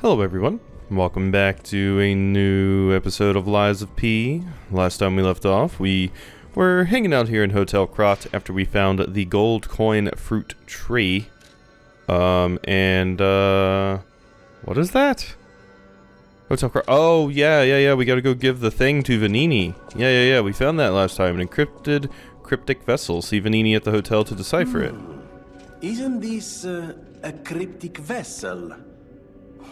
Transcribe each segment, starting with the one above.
Hello everyone, welcome back to a new episode of Lies of P. Last time we left off, we were hanging out here in Hotel Krat after we found the gold coin fruit tree. What is that? Hotel Krat, oh yeah, we gotta go give the thing to Vanini. Yeah, we found that last time, an encrypted cryptic vessel. See Vanini at the hotel to decipher it. Isn't this a cryptic vessel?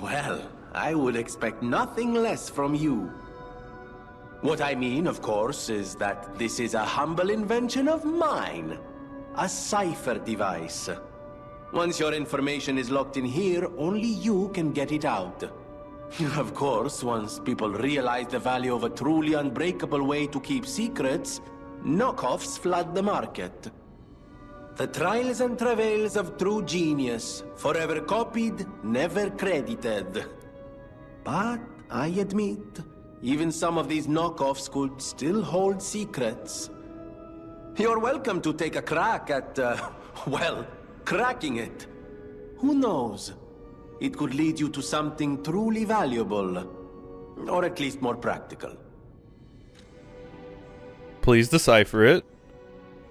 Well, I would expect nothing less from you. What I mean, of course, is that this is a humble invention of mine. A cipher device. Once your information is locked in here, only you can get it out. Of course, once people realize the value of a truly unbreakable way to keep secrets, knockoffs flood the market. The trials and travails of true genius, forever copied, never credited. But I admit, even some of these knockoffs could still hold secrets. You're welcome to take a crack at, well, cracking it. Who knows? It could lead you to something truly valuable, or at least more practical. Please decipher it.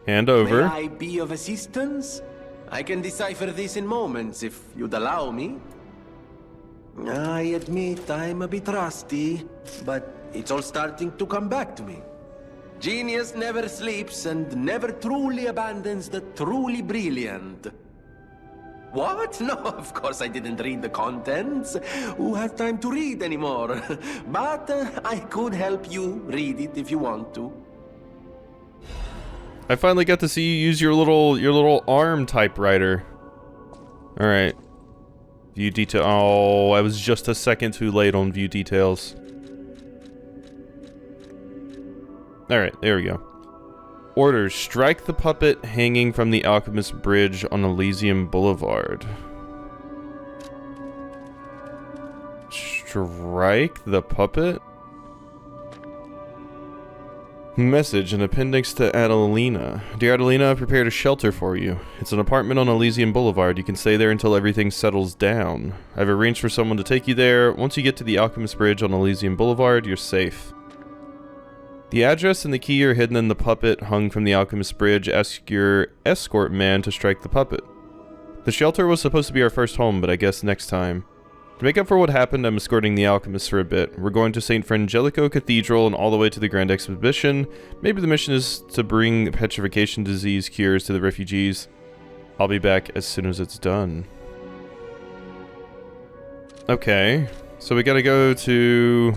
Hand over. May I be of assistance? I can decipher this in moments, if you'd allow me. I admit I'm a bit rusty, but it's all starting to come back to me. Genius never sleeps and never truly abandons the truly brilliant. What? No, of course I didn't read the contents. Who has time to read anymore? But I could help you read it if you want to. I finally got to see you use your little arm typewriter. Alright. View detail. Oh, I was just a second too late on view details. Alright, there we go. Orders. Strike the puppet hanging from the Alchemist Bridge on Elysium Boulevard. Strike the puppet? Message, an appendix to Adelina. Dear Adelina, I prepared a shelter for you. It's an apartment on Elysium Boulevard. You can stay there until everything settles down. I've arranged for someone to take you there. Once you get to the Alchemist Bridge on Elysium Boulevard, you're safe. The address and the key are hidden in the puppet hung from the Alchemist Bridge. Ask your escort man to strike the puppet. The shelter was supposed to be our first home, but I guess next time. To make up for what happened, I'm escorting the alchemist for a bit. We're going to St. Frangelico Cathedral and all the way to the Grand Exhibition. Maybe the mission is to bring petrification disease cures to the refugees. I'll be back as soon as it's done. Okay, so we gotta go to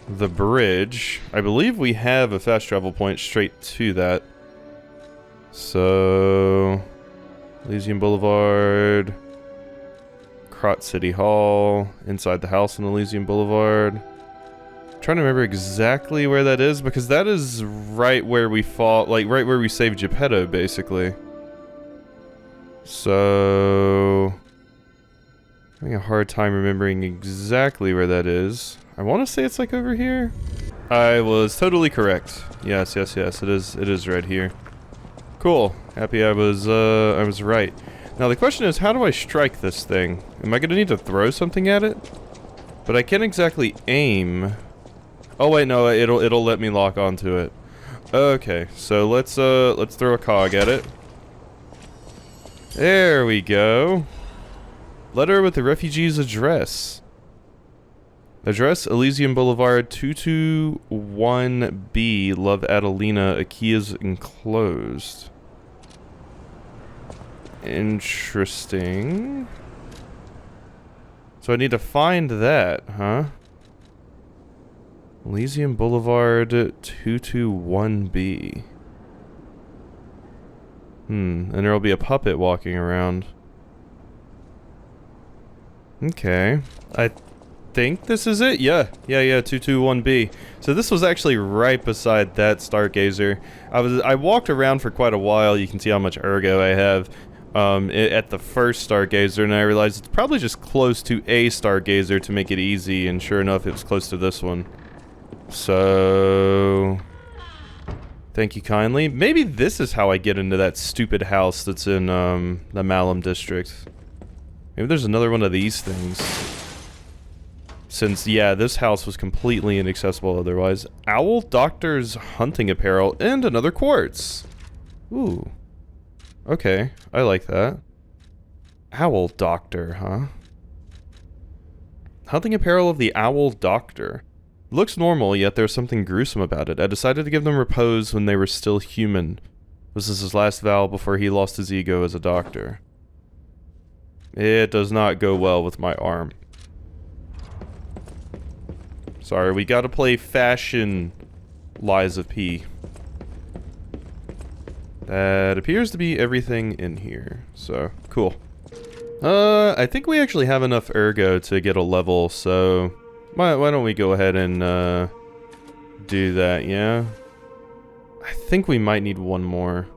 the bridge. I believe we have a fast travel point straight to that. So, Elysium Boulevard, Krat City Hall, inside the house on Elysium Boulevard. I'm trying to remember exactly where that is, because that is right where we fought, like right where we saved Geppetto, basically. So, having a hard time remembering exactly where that is. I want to say it's like over here. I was totally correct. Yes, it is right here. Cool. Happy I was right. Now the question is, how do I strike this thing? Am I gonna need to throw something at it? But I can't exactly aim. Oh wait, no, it'll let me lock onto it. Okay, so let's throw a cog at it. There we go. Letter with the refugee's address. Address Elysium Boulevard 221B. Love Adelina. A key is enclosed. Interesting. So I need to find that, huh? Elysium Boulevard 221B. And there'll be a puppet walking around. Okay. I think this is it? Yeah, 221B. So this was actually right beside that Stargazer. I walked around for quite a while. You can see how much ergo I have. At the first Stargazer, and I realized it's probably just close to a Stargazer to make it easy, and sure enough, it was close to this one. So, thank you kindly. Maybe this is how I get into that stupid house that's in, the Malum district. Maybe there's another one of these things. Since, yeah, this house was completely inaccessible otherwise. Owl Doctor's hunting apparel and another quartz. Ooh. Okay, I like that. Owl Doctor, huh? Hunting apparel of the Owl Doctor. Looks normal, yet there's something gruesome about it. I decided to give them repose when they were still human. This is his last vow before he lost his ego as a doctor. It does not go well with my arm. Sorry, we gotta play fashion Lies of P. That appears to be everything in here, so cool. I think we actually have enough ergo to get a level, so why don't we go ahead and do that, yeah? I think we might need one more.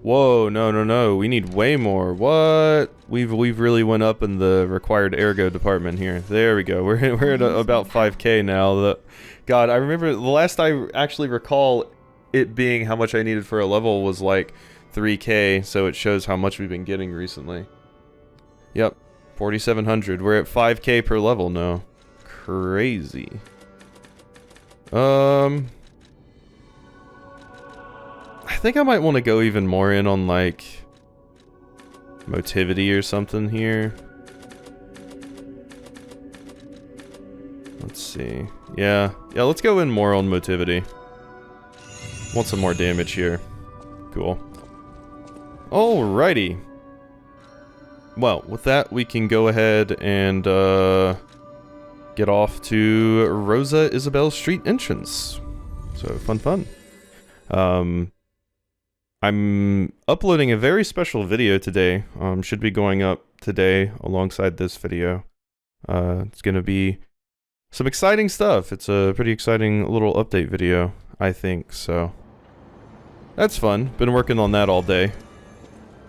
Whoa, no, we need way more. What? We've really went up in the required ergo department here. There we go. We're at about 5k now. God, I remember the last I actually recall it being how much I needed for a level was like 3k, so it shows how much we've been getting recently. Yep, 4,700. We're at 5k per level now. Crazy. I think I might want to go even more in on like motivity or something here. Let's see. Yeah, let's go in more on motivity. Want some more damage here. Cool. Alrighty. Well, with that, we can go ahead and get off to Rosa Isabelle Street entrance. So, fun. I'm uploading a very special video today. Should be going up today alongside this video. It's gonna be some exciting stuff. It's a pretty exciting little update video, I think, so that's fun. Been working on that all day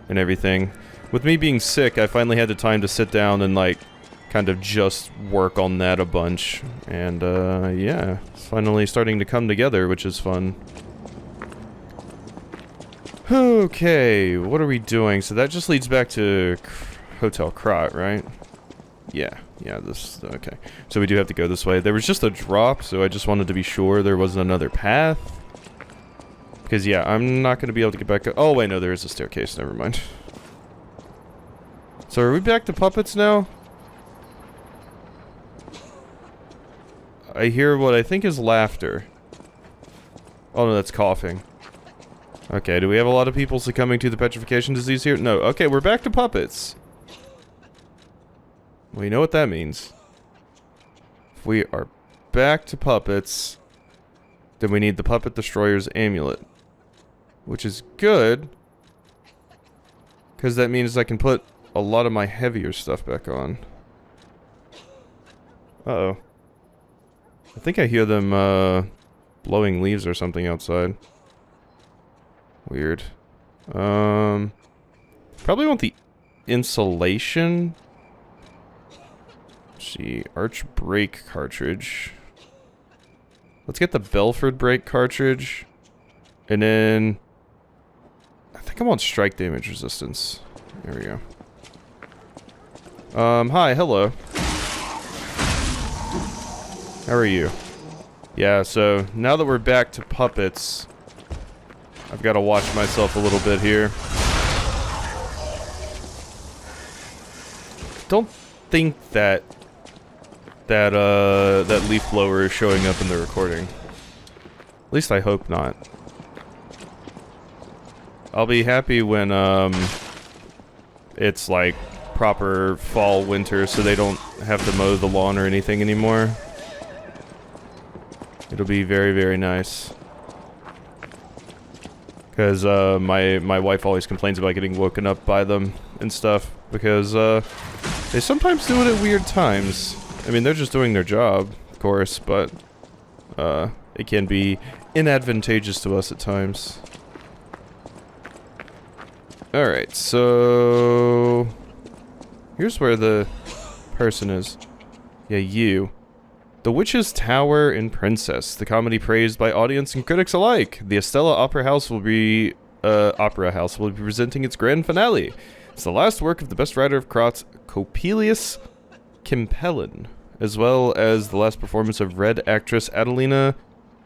and everything. With me being sick, I finally had the time to sit down and like kind of just work on that a bunch. And yeah, it's finally starting to come together, which is fun. Okay, what are we doing? So that just leads back to Hotel Krat, right? Yeah, this, okay. So we do have to go this way. There was just a drop, so I just wanted to be sure there wasn't another path. Because, yeah, I'm not going to be able to get back up. Oh, wait, no, there is a staircase. Never mind. So are we back to puppets now? I hear what I think is laughter. Oh, no, that's coughing. Okay, do we have a lot of people succumbing to the petrification disease here? No. Okay, we're back to puppets. Well, you know what that means. If we are back to puppets, then we need the Puppet Destroyer's amulet. Which is good, because that means I can put a lot of my heavier stuff back on. Uh-oh. I think I hear them, blowing leaves or something outside. Weird. Probably want the insulation. Let's see, arch brake cartridge. Let's get the Belford brake cartridge. And then I think I want strike damage resistance. There we go. Hi, hello. How are you? Yeah, so now that we're back to puppets, I've got to watch myself a little bit here. Don't think that leaf blower is showing up in the recording. At least I hope not. I'll be happy when it's like proper fall winter, so they don't have to mow the lawn or anything anymore. It'll be very, very nice. Because my wife always complains about getting woken up by them and stuff, because they sometimes do it at weird times. I mean, they're just doing their job, of course, but it can be inadvantageous to us at times. Alright, so here's where the person is. Yeah, you. The Witch's Tower and Princess, the comedy praised by audience and critics alike. The Estella Opera House will be presenting its grand finale. It's the last work of the best writer of Krat's Coppelius compelling, as well as the last performance of Red actress Adelina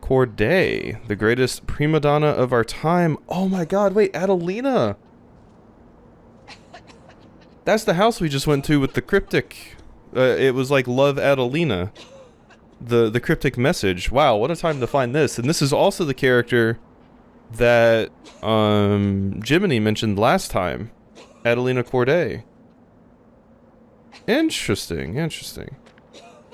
Corday, the greatest prima donna of our time. Oh my god, wait, Adelina! That's the house we just went to with the cryptic. It was like, love Adelina. The cryptic message. Wow, what a time to find this. And this is also the character that Jiminy mentioned last time. Adelina Corday. Interesting, interesting.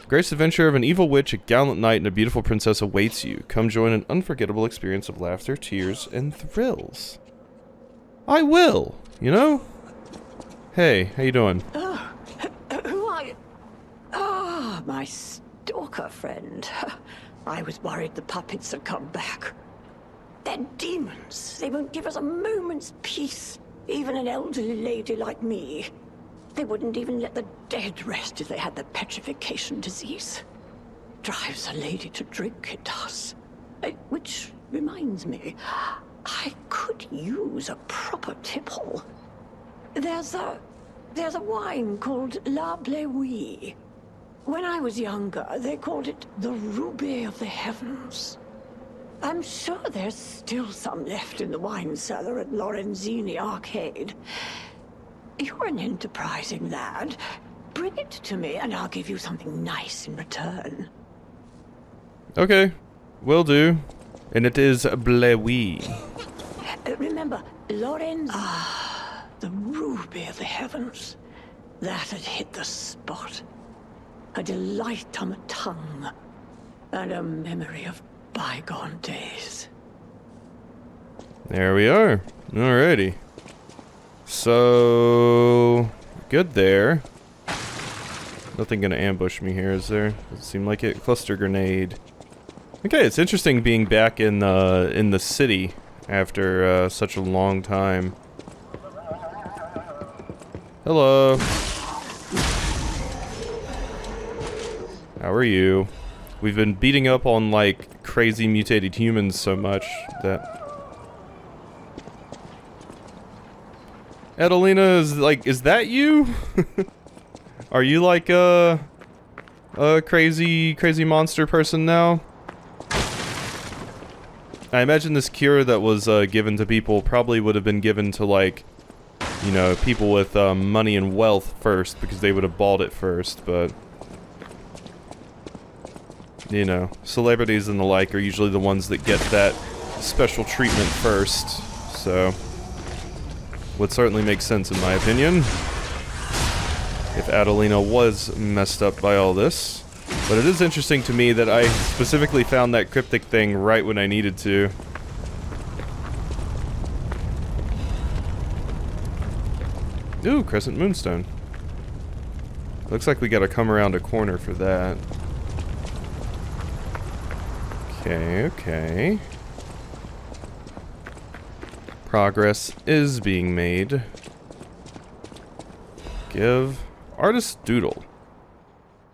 Grace adventure of an evil witch, a gallant knight, and a beautiful princess awaits you. Come join an unforgettable experience of laughter, tears, and thrills. I will, you know? Hey, how you doing? Who are you? Ah, my stalker friend. I was worried the puppets had come back. They're demons. They won't give us a moment's peace. Even an elderly lady like me. They wouldn't even let the dead rest if they had the petrification disease. Drives a lady to drink, it does. Which reminds me, I could use a proper tipple. There's a wine called La Bleuie. When I was younger, they called it the Ruby of the Heavens. I'm sure there's still some left in the wine cellar at Lorenzini Arcade. You're an enterprising lad. Bring it to me and I'll give you something nice in return. Okay, will do. And it is Bleuie. Remember, Lorenz... Ah, the Ruby of the Heavens. That had hit the spot. A delight on the tongue. And a memory of bygone days. There we are. Alrighty. So... good there. Nothing gonna ambush me here, is there? Doesn't seem like it. Cluster grenade. Okay, it's interesting being back in the city after such a long time. Hello. How are you? We've been beating up on, like, crazy mutated humans so much that... Adelina is, like, is that you? Are you, like, a crazy monster person now? I imagine this cure that was, given to people probably would have been given to, like, you know, people with, money and wealth first, because they would have bought it first, but... you know, celebrities and the like are usually the ones that get that special treatment first, so... would certainly make sense in my opinion. If Adelina was messed up by all this. But it is interesting to me that I specifically found that cryptic thing right when I needed to. Ooh, Crescent Moonstone. Looks like we gotta come around a corner for that. Okay, okay. Progress is being made. Give. Artist Doodle.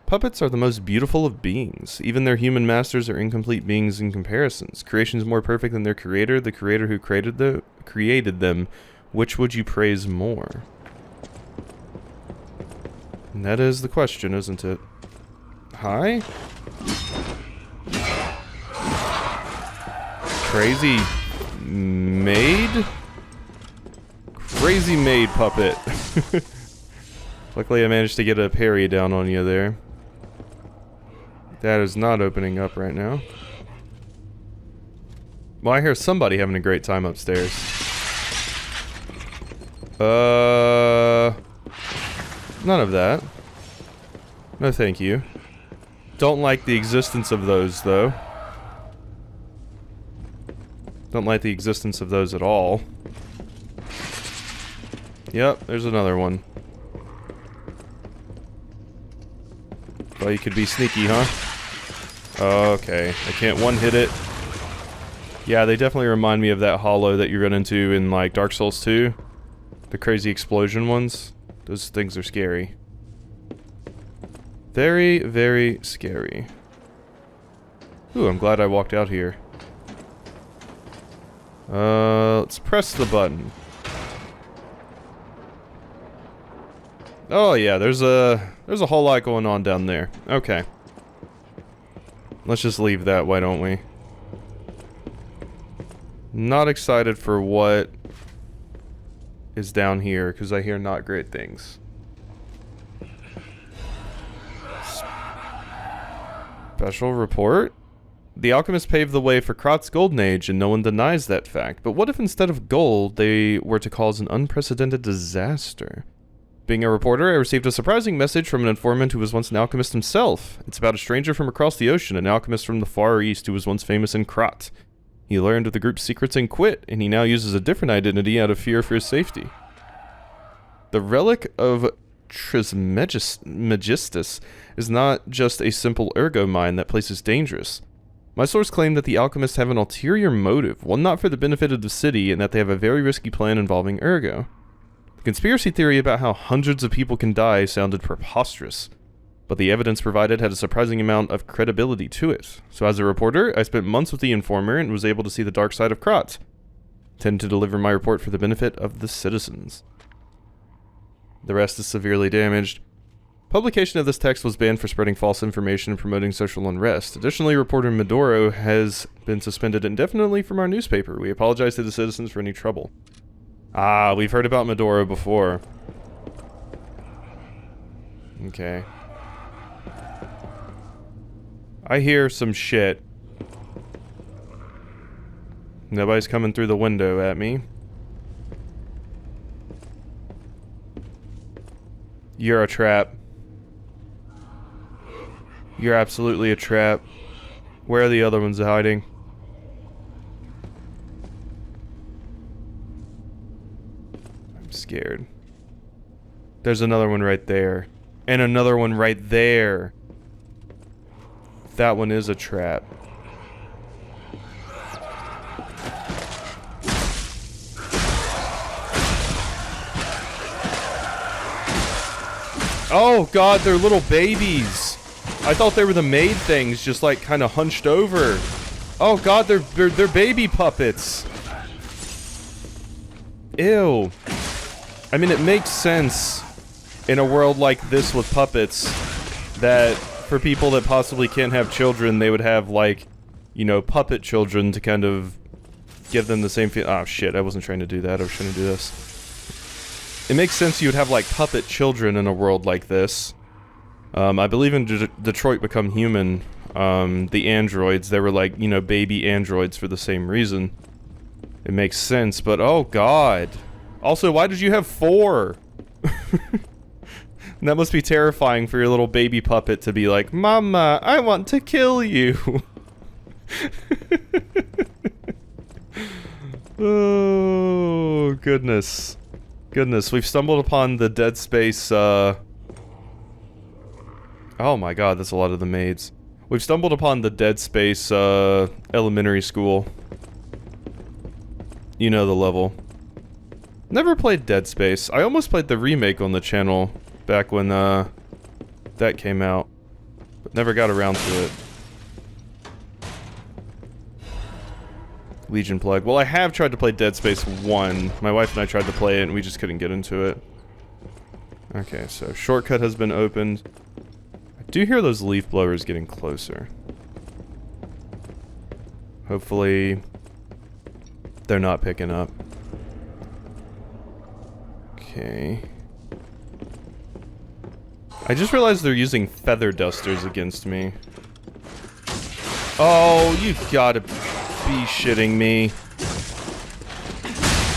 Puppets are the most beautiful of beings. Even their human masters are incomplete beings in comparisons. Creation is more perfect than their creator, the creator who created them. Which would you praise more? And that is the question, isn't it? Hi? Crazy maid? Crazy maid puppet. Luckily I managed to get a parry down on you there. That is not opening up right now. Well, I hear somebody having a great time upstairs. None of that. No thank you. Don't like the existence of those, though. Don't like the existence of those at all. Yep, there's another one. Well, you could be sneaky, huh? Okay, I can't one-hit it. Yeah, they definitely remind me of that hollow that you run into in, like, Dark Souls 2. The crazy explosion ones. Those things are scary. Very, very scary. Ooh, I'm glad I walked out here. Let's press the button. Oh yeah, there's a whole lot going on down there. Okay. Let's just leave that, why don't we? Not excited for what is down here, because I hear not great things. Special report? The alchemists paved the way for Krat's golden age, and no one denies that fact. But what if instead of gold, they were to cause an unprecedented disaster? Being a reporter, I received a surprising message from an informant who was once an alchemist himself. It's about a stranger from across the ocean, an alchemist from the Far East who was once famous in Krat. He learned of the group's secrets and quit, and he now uses a different identity out of fear for his safety. The relic of Trismegistus is not just a simple ergo mine. That place is dangerous. My source claimed that the alchemists have an ulterior motive, one not for the benefit of the city, and that they have a very risky plan involving ergo. The conspiracy theory about how hundreds of people can die sounded preposterous, but the evidence provided had a surprising amount of credibility to it. So as a reporter, I spent months with the informer and was able to see the dark side of Krat. Tend to deliver my report for the benefit of the citizens. The rest is severely damaged. Publication of this text was banned for spreading false information and promoting social unrest. Additionally, reporter Medoro has been suspended indefinitely from our newspaper. We apologize to the citizens for any trouble. Ah, we've heard about Medoro before. Okay. I hear some shit. Nobody's coming through the window at me. You're a trap. You're absolutely a trap. Where are the other ones hiding? I'm scared. There's another one right there. And another one right there. That one is a trap. Oh god, they're little babies. I thought they were the maid things, just like kind of hunched over. Oh god, they're baby puppets. Ew. I mean, it makes sense in a world like this with puppets that for people that possibly can't have children, they would have like, you know, puppet children to kind of give them the same feel. Oh shit, I wasn't trying to do that. I was trying to do this. It makes sense you would have, like, puppet children in a world like this. I believe in Detroit Become Human, the androids, they were like, you know, baby androids for the same reason. It makes sense, but oh god. Also, why did you have 4? That must be terrifying for your little baby puppet to be like, Mama, I want to kill you. Oh, goodness. Goodness, we've stumbled upon the Dead Space, oh my god, that's a lot of the maids. We've stumbled upon the Dead Space, elementary school. You know the level. Never played Dead Space. I almost played the remake on the channel back when, that came out. But never got around to it. Legion Plague. Well, I have tried to play Dead Space 1. My wife and I tried to play it and we just couldn't get into it. Okay, so shortcut has been opened. I do hear those leaf blowers getting closer. Hopefully they're not picking up. Okay. I just realized they're using feather dusters against me. Oh, you gotta be shitting me.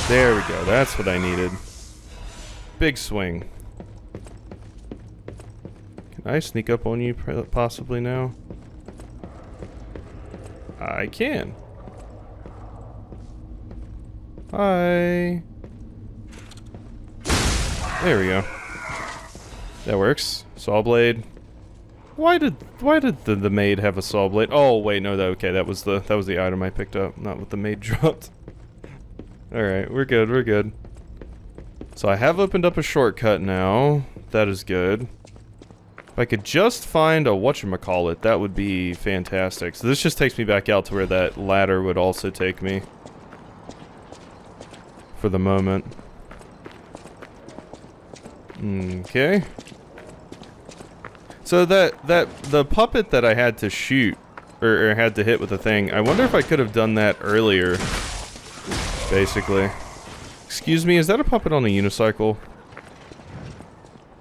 There we go, that's what I needed. Big swing. Can I sneak up on you possibly now? I can. Hi. There we go. That works. Saw blade. Why did the maid have a saw blade? Oh wait, no, that was the item I picked up, not what the maid dropped. Alright, we're good, we're good. So I have opened up a shortcut now. That is good. If I could just find a whatchamacallit, that would be fantastic. So this just takes me back out to where that ladder would also take me. For the moment. Okay. So the puppet that I had to shoot, or had to hit with the thing, I wonder if I could have done that earlier, basically. Excuse me, is that a puppet on a unicycle?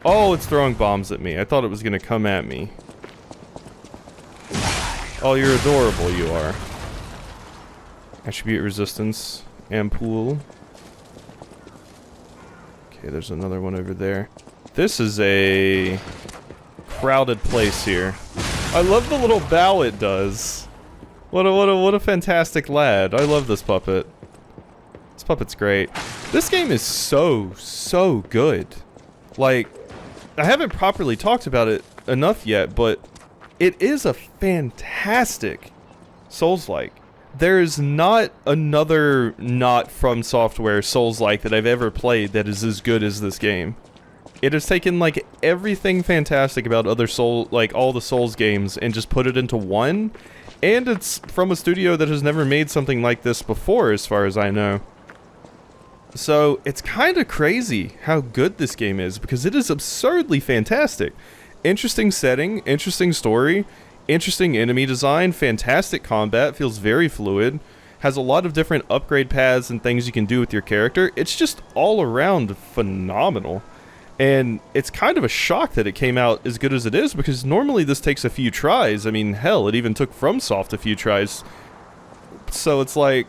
Oh, it's throwing bombs at me. I thought it was gonna come at me. Oh, you're adorable, you are. Attribute resistance, ampoule. Okay, there's another one over there. This is a crowded place here. I love the little bow it does. What a fantastic lad. I love this puppet. This puppet's great. This game is so good. Like, I haven't properly talked about it enough yet, but it is a fantastic Souls-like. There is not another not from software Souls-like that I've ever played that is as good as this game. It has taken like everything fantastic about other all the Souls games and just put it into one, and it's from a studio that has never made something like this before, as far as I know. So it's kind of crazy how good this game is, because it is absurdly fantastic. Interesting setting, interesting story, interesting enemy design, fantastic combat, feels very fluid, has a lot of different upgrade paths and things you can do with your character. It's just all around phenomenal. And it's kind of a shock that it came out as good as it is, because normally this takes a few tries. I mean, hell, it even took FromSoft a few tries. So it's like,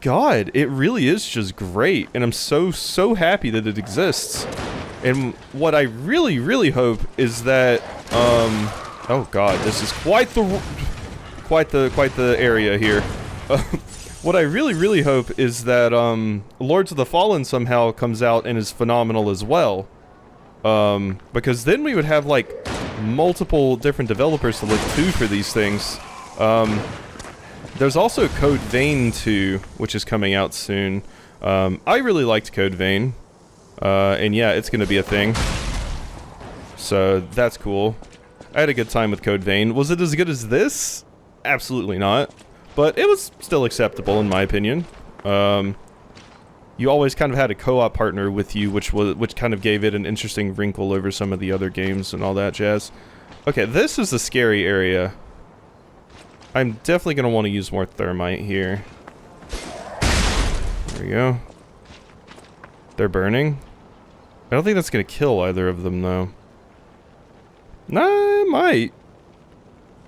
God, it really is just great, and I'm so happy that it exists. And what I really hope is that, oh God, this is quite the area here. What I really hope is that, Lords of the Fallen somehow comes out and is phenomenal as well. Because then we would have, like, multiple different developers to look to for these things. There's also Code Vein 2, which is coming out soon. I really liked Code Vein. And yeah, it's gonna be a thing. So, that's cool. I had a good time with Code Vein. Was it as good as this? Absolutely not. But it was still acceptable, in my opinion. You always kind of had a co-op partner with you, which kind of gave it an interesting wrinkle over some of the other games and all that jazz. Okay, this is the scary area. I'm definitely going to want to use more thermite here. There we go. They're burning. I don't think that's going to kill either of them, though. Nah, it might.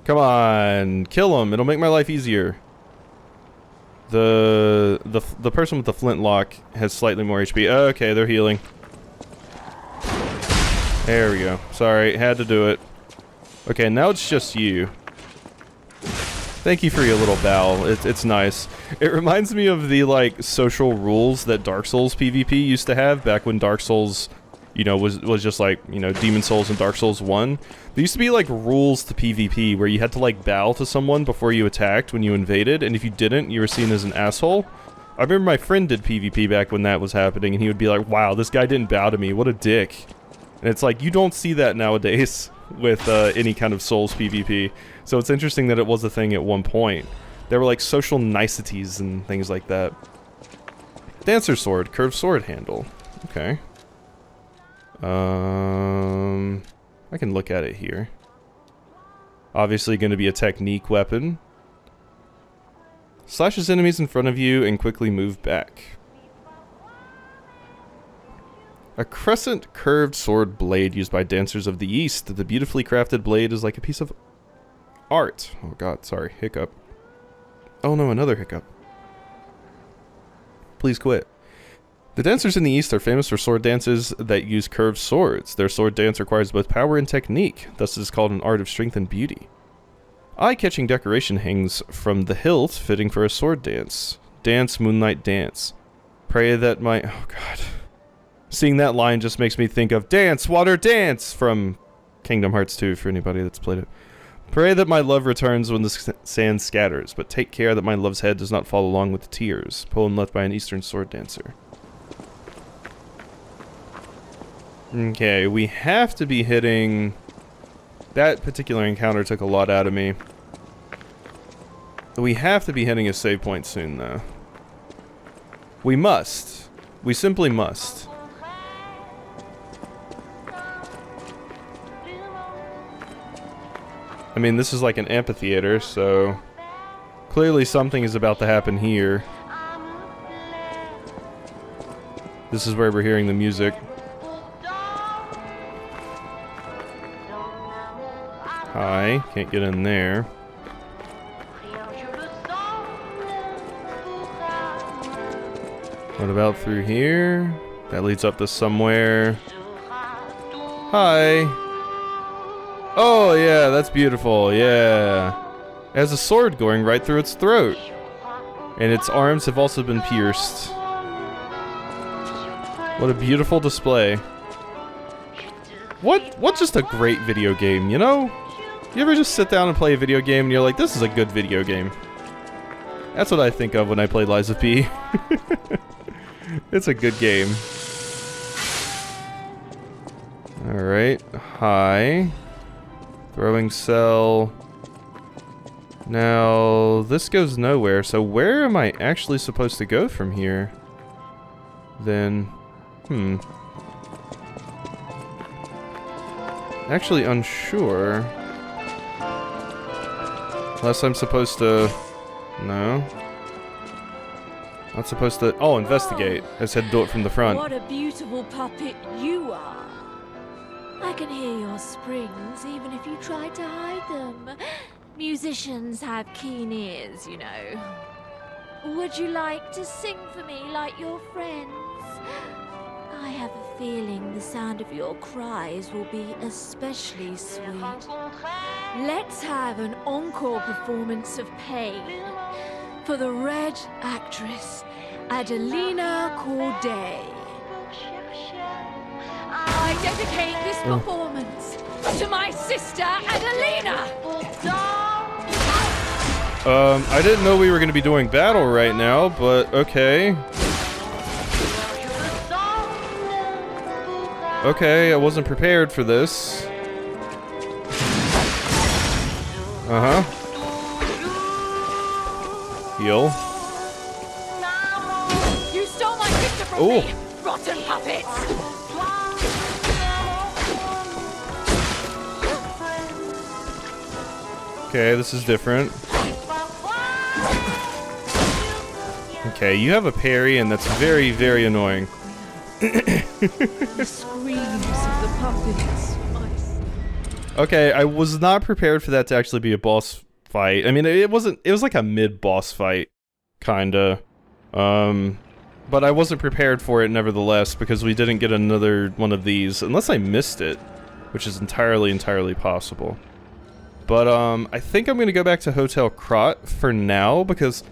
Come on, kill them. It'll make my life easier. The person with the flintlock has slightly more HP. Okay, they're healing. There we go. Sorry, had to do it. Okay, now it's just you. Thank you for your little bow. It's nice. It reminds me of the, like, social rules that Dark Souls PvP used to have back when Dark Souls, you know, was just like, you know, Demon Souls and Dark Souls 1. There used to be, like, rules to PvP where you had to, like, bow to someone before you attacked when you invaded, and if you didn't, you were seen as an asshole. I remember my friend did PvP back when that was happening, and he would be like, wow, this guy didn't bow to me, what a dick. And it's like, you don't see that nowadays with any kind of Souls PvP. So it's interesting that it was a thing at one point. There were like social niceties and things like that. Dancer sword, curved sword handle. Okay. I can look at it here. Obviously going to be a technique weapon. Slashes enemies in front of you and quickly move back. A crescent curved sword blade used by dancers of the East. The beautifully crafted blade is like a piece of art. Oh god, sorry. Hiccup. Oh no, another hiccup. Please quit. The dancers in the East are famous for sword dances that use curved swords. Their sword dance requires both power and technique, thus it is called an art of strength and beauty. Eye-catching decoration hangs from the hilt, fitting for a sword dance. Dance, moonlight dance. Pray that my... Oh god. Seeing that line just makes me think of Dance, Water, Dance from Kingdom Hearts 2 for anybody that's played it. Pray that my love returns when the sand scatters, but take care that my love's head does not fall along with the tears. Poem left by an Eastern sword dancer. Okay, we have to be hitting... That particular encounter took a lot out of me. We have to be hitting a save point soon, though. We must. We simply must. I mean, this is like an amphitheater, so clearly something is about to happen here. This is where we're hearing the music. Hi, can't get in there. What about through here? That leads up to somewhere. Hi. Oh yeah, that's beautiful, yeah. It has a sword going right through its throat. And its arms have also been pierced. What a beautiful display. What just a great video game, you know? You ever just sit down and play a video game and you're like, this is a good video game? That's what I think of when I play Lies of P. It's a good game. Alright, hi. Throwing cell. Now, this goes nowhere, so where am I actually supposed to go from here? Then, actually unsure. Unless I'm supposed to... No. Not supposed to... Oh, investigate. I said do it from the front. What a beautiful puppet you are. I can hear your springs even if you try to hide them. Musicians have keen ears, you know. Would you like to sing for me like your friends? I have a feeling the sound of your cries will be especially sweet. Let's have an encore performance of Pain for the Red Actress, Adelina Corday. I dedicate this performance to my sister, Adelina! I didn't know we were going to be doing battle right now, but okay. Okay, I wasn't prepared for this. Uh-huh. Heal. You stole my sister from me, rotten puppets! Okay, this is different. Okay, you have a parry, and that's very, very annoying. The screams of the puppets. Okay, I was not prepared for that to actually be a boss fight. I mean, it wasn't. It was like a mid-boss fight, kinda. But I wasn't prepared for it nevertheless because we didn't get another one of these, unless I missed it, which is entirely possible. But I think I'm gonna go back to Hotel Krat for now because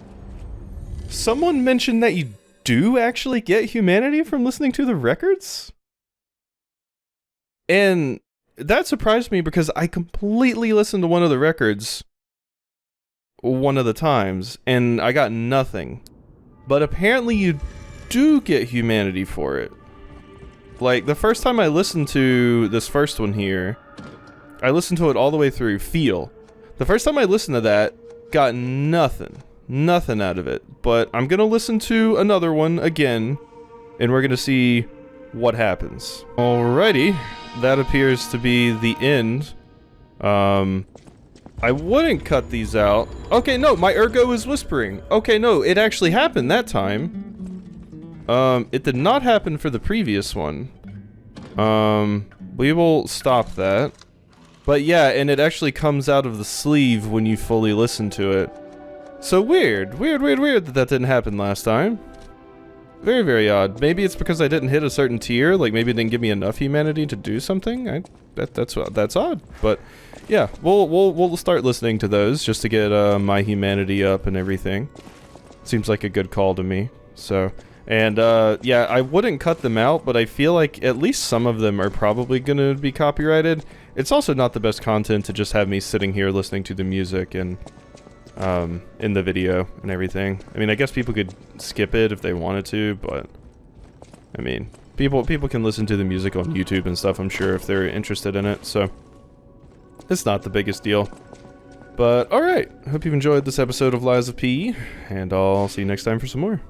someone mentioned that you do actually get humanity from listening to the records? And that surprised me because I completely listened to one of the records one of the times and I got nothing. But apparently you do get humanity for it. Like, the first time I listened to this first one here, I listened to it all the way through, Feel. The first time I listened to that, got nothing. Nothing out of it. But I'm gonna listen to another one again, and we're gonna see what happens. Alrighty, that appears to be the end. I wouldn't cut these out. Okay, no, my ergo is whispering. Okay, no, it actually happened that time. It did not happen for the previous one. We will stop that. But yeah, and it actually comes out of the sleeve when you fully listen to it. So weird that that didn't happen last time. Very, very odd. Maybe it's because I didn't hit a certain tier, like maybe it didn't give me enough humanity to do something. That's odd. But yeah, we'll start listening to those just to get my humanity up and everything. Seems like a good call to me. So, and yeah, I wouldn't cut them out, but I feel like at least some of them are probably gonna be copyrighted. It's also not the best content to just have me sitting here listening to the music and in the video and everything. I mean, I guess people could skip it if they wanted to, but I mean, people can listen to the music on YouTube and stuff, I'm sure, if they're interested in it, so it's not the biggest deal. But alright, hope you've enjoyed this episode of Lies of P, and I'll see you next time for some more.